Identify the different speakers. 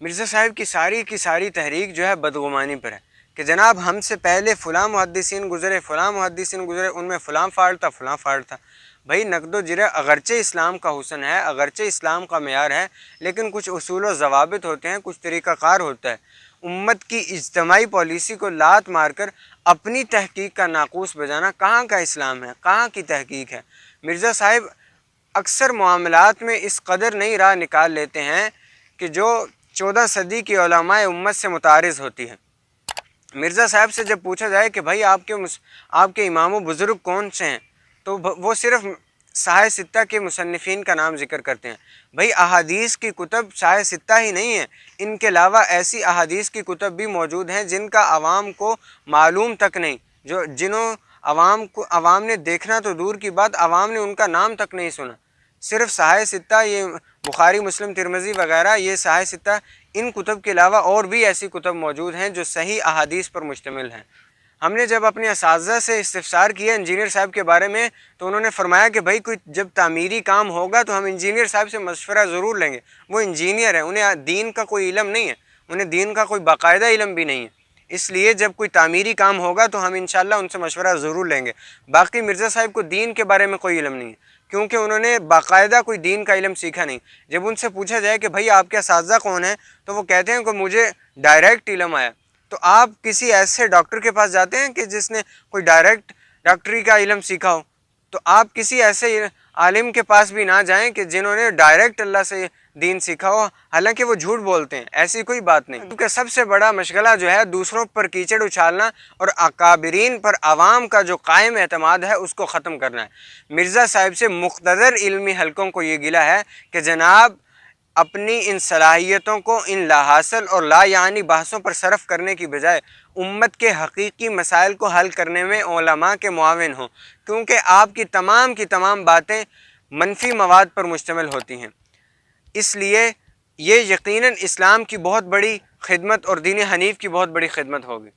Speaker 1: مرزا صاحب کی ساری تحریک جو ہے بدگمانی پر ہے کہ جناب ہم سے پہلے فلاں محدثین گزرے، ان میں فلاں فالٹ تھا۔ بھائی نقد و جرح اگرچہ اسلام کا حسن ہے، اگرچہ اسلام کا معیار ہے، لیکن کچھ اصول و ضوابط ہوتے ہیں، کچھ طریقہ کار ہوتا ہے۔ امت کی اجتماعی پالیسی کو لات مار کر اپنی تحقیق کا ناقوس بجانا کہاں کا اسلام ہے، کہاں کی تحقیق ہے؟ مرزا صاحب اکثر معاملات میں اس قدر نئی راہ نکال لیتے ہیں کہ جو 14 صدی کی علماء امت سے متعارض ہوتی ہے۔ مرزا صاحب سے جب پوچھا جائے کہ بھائی آپ کے امام و بزرگ کون سے ہیں، تو وہ صرف صحاح ستہ کے مصنفین کا نام ذکر کرتے ہیں۔ بھائی احادیث کی کتب صحاح ستہ ہی نہیں ہیں، ان کے علاوہ ایسی احادیث کی کتب بھی موجود ہیں جن کا عوام کو معلوم تک نہیں، جنہوں عوام نے دیکھنا تو دور کی بات، عوام نے ان کا نام تک نہیں سنا۔ صرف صحاح ستہ، یہ بخاری مسلم ترمذی وغیرہ، یہ صحاح ستہ، ان کتب کے علاوہ اور بھی ایسی کتب موجود ہیں جو صحیح احادیث پر مشتمل ہیں۔ ہم نے جب اپنے اساتذہ سے استفسار کیا انجینئر صاحب کے بارے میں، تو انہوں نے فرمایا کہ بھائی کوئی جب تعمیری کام ہوگا تو ہم انجینئر صاحب سے مشورہ ضرور لیں گے۔ وہ انجینئر ہیں، انہیں دین کا کوئی علم نہیں ہے، انہیں دین کا کوئی باقاعدہ علم بھی نہیں ہے، اس لیے جب کوئی تعمیری کام ہوگا تو ہم انشاءاللہ ان سے مشورہ ضرور لیں گے۔ باقی مرزا صاحب کو دین کے بارے میں کوئی علم نہیں ہے، کیونکہ انہوں نے باقاعدہ کوئی دین کا علم سیکھا نہیں۔ جب ان سے پوچھا جائے کہ بھائی آپ کے اساتذہ کون ہیں، تو وہ کہتے ہیں کہ مجھے ڈائریکٹ علم آیا۔ تو آپ کسی ایسے ڈاکٹر کے پاس جاتے ہیں کہ جس نے کوئی ڈائریکٹ ڈاکٹری کا علم سیکھا ہو، تو آپ کسی ایسے عالم کے پاس بھی نہ جائیں کہ جنہوں نے ڈائریکٹ اللہ سے دین سیکھا ہو، حالانکہ وہ جھوٹ بولتے ہیں، ایسی کوئی بات نہیں۔ کیونکہ سب سے بڑا مشغلہ جو ہے دوسروں پر کیچڑ اچھالنا اور اکابرین پر عوام کا جو قائم اعتماد ہے اس کو ختم کرنا ہے۔ مرزا صاحب سے مقتدر علمی حلقوں کو یہ گلہ ہے کہ جناب اپنی ان صلاحیتوں کو ان لا حاصل اور لا یعنی بحثوں پر صرف کرنے کی بجائے امت کے حقیقی مسائل کو حل کرنے میں علماء کے معاون ہوں، کیونکہ آپ کی تمام باتیں منفی مواد پر مشتمل ہوتی ہیں۔ اس لیے یہ یقیناً اسلام کی بہت بڑی خدمت اور دین حنیف کی بہت بڑی خدمت ہوگی۔